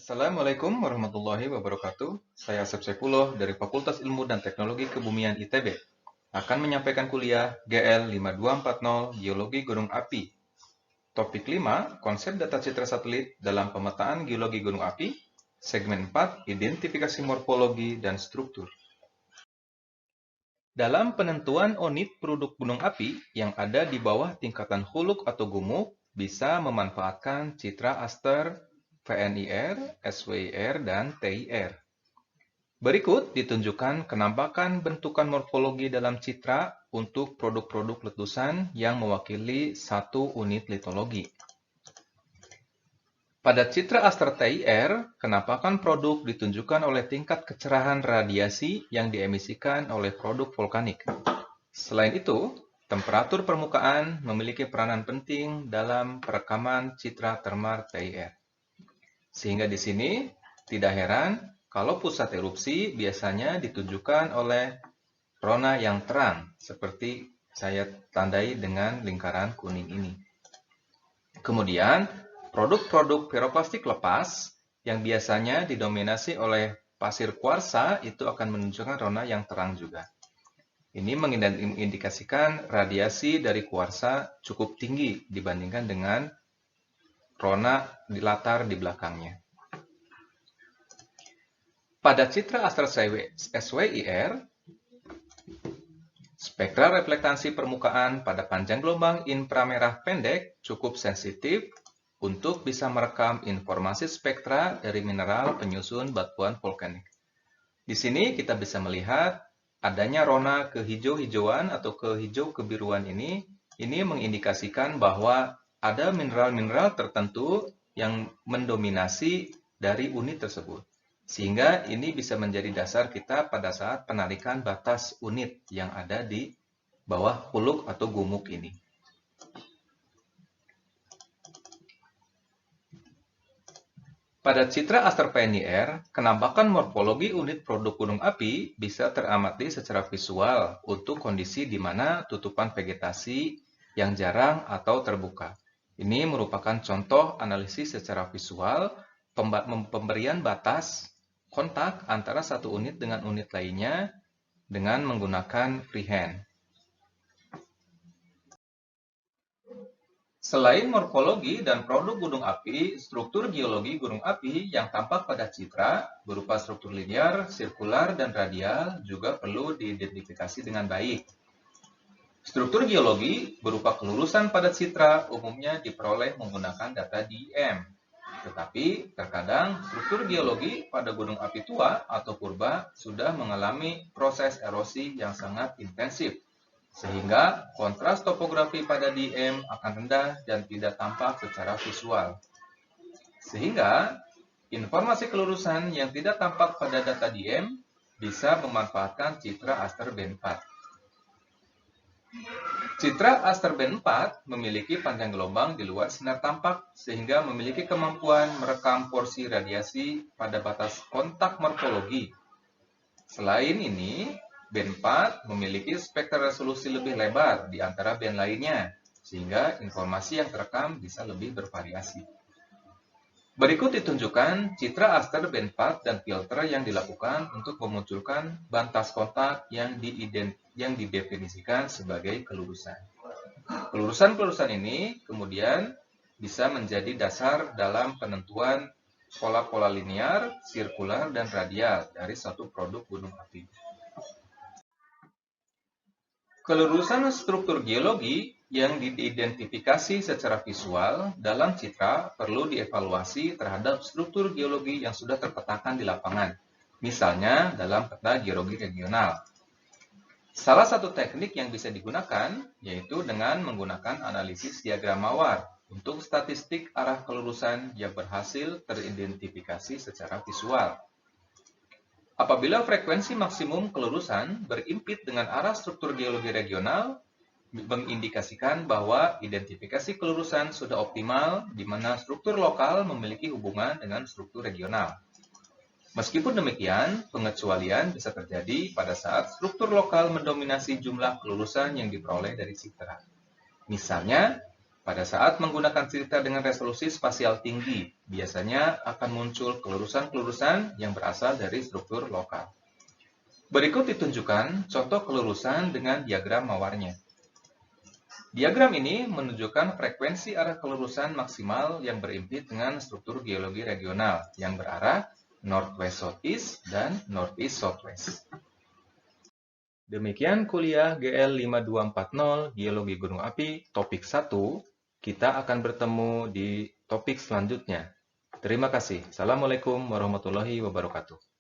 Assalamualaikum warahmatullahi wabarakatuh. Saya Asep Saifuloh dari Fakultas Ilmu dan Teknologi Kebumian ITB. Akan menyampaikan kuliah GL 5240 Geologi Gunung Api. Topik 5, konsep data citra satelit dalam pemetaan geologi gunung api. Segmen 4, identifikasi morfologi dan struktur. Dalam penentuan unit produk gunung api yang ada di bawah tingkatan huluk atau gumuk, bisa memanfaatkan citra aster, VNIR, SWIR, dan TIR. Berikut ditunjukkan kenampakan bentukan morfologi dalam citra untuk produk-produk letusan yang mewakili satu unit litologi. Pada citra aster TIR, kenampakan produk ditunjukkan oleh tingkat kecerahan radiasi yang diemisikan oleh produk vulkanik. Selain itu, temperatur permukaan memiliki peranan penting dalam perekaman citra termar TIR. Sehingga di sini tidak heran kalau pusat erupsi biasanya ditunjukkan oleh rona yang terang, seperti saya tandai dengan lingkaran kuning ini. Kemudian, produk-produk piroklastik lepas yang biasanya didominasi oleh pasir kuarsa itu akan menunjukkan rona yang terang juga. Ini mengindikasikan radiasi dari kuarsa cukup tinggi dibandingkan dengan rona di latar di belakangnya. Pada citra aster SWIR, spektra reflektasi permukaan pada panjang gelombang inframerah pendek cukup sensitif untuk bisa merekam informasi spektra dari mineral penyusun batuan vulkanik. Di sini kita bisa melihat adanya rona kehijau-hijauan atau kehijau-kebiruan ini mengindikasikan bahwa ada mineral-mineral tertentu yang mendominasi dari unit tersebut. Sehingga ini bisa menjadi dasar kita pada saat penarikan batas unit yang ada di bawah huluk atau gumuk ini. Pada citra aster VNIR, kenampakan morfologi unit produk gunung api bisa teramati secara visual untuk kondisi di mana tutupan vegetasi yang jarang atau terbuka. Ini merupakan contoh analisis secara visual pemberian batas kontak antara satu unit dengan unit lainnya dengan menggunakan freehand. Selain morfologi dan produk gunung api, struktur geologi gunung api yang tampak pada citra berupa struktur linear, sirkular, dan radial juga perlu diidentifikasi dengan baik. Struktur geologi berupa kelurusan pada citra umumnya diperoleh menggunakan data DEM. Tetapi terkadang struktur geologi pada gunung api tua atau purba sudah mengalami proses erosi yang sangat intensif, sehingga kontras topografi pada DEM akan rendah dan tidak tampak secara visual. Sehingga informasi kelurusan yang tidak tampak pada data DEM bisa memanfaatkan citra aster band 4. Citra aster band 4 memiliki panjang gelombang di luar sinar tampak sehingga memiliki kemampuan merekam porsi radiasi pada batas kontak morfologi. Selain ini, band 4 memiliki spektrum resolusi lebih lebar di antara band lainnya, sehingga informasi yang terekam bisa lebih bervariasi. Berikut ditunjukkan citra aster band 4 dan filter yang dilakukan untuk memunculkan batas kontak yang didefinisikan sebagai kelurusan. Kelurusan-kelurusan ini kemudian bisa menjadi dasar dalam penentuan pola-pola linear, sirkular, dan radial dari satu produk gunung api. Kelurusan struktur geologi yang diidentifikasi secara visual dalam citra perlu dievaluasi terhadap struktur geologi yang sudah terpetakan di lapangan, misalnya dalam peta geologi regional. Salah satu teknik yang bisa digunakan yaitu dengan menggunakan analisis diagram mawar untuk statistik arah kelurusan yang berhasil teridentifikasi secara visual. Apabila frekuensi maksimum kelurusan berimpit dengan arah struktur geologi regional, mengindikasikan bahwa identifikasi kelurusan sudah optimal di mana struktur lokal memiliki hubungan dengan struktur regional. Meskipun demikian, pengecualian bisa terjadi pada saat struktur lokal mendominasi jumlah kelurusan yang diperoleh dari citra. Misalnya, Pada saat menggunakan filter dengan resolusi spasial tinggi, biasanya akan muncul kelurusan-kelurusan yang berasal dari struktur lokal. Berikut ditunjukkan contoh kelurusan dengan diagram mawarnya. Diagram ini menunjukkan frekuensi arah kelurusan maksimal yang berimpit dengan struktur geologi regional yang berarah northwest-southeast dan northeast-southwest. Demikian kuliah GL 5240 Geologi Gunung Api topik 1. Kita akan bertemu di topik selanjutnya. Terima kasih. Assalamualaikum warahmatullahi wabarakatuh.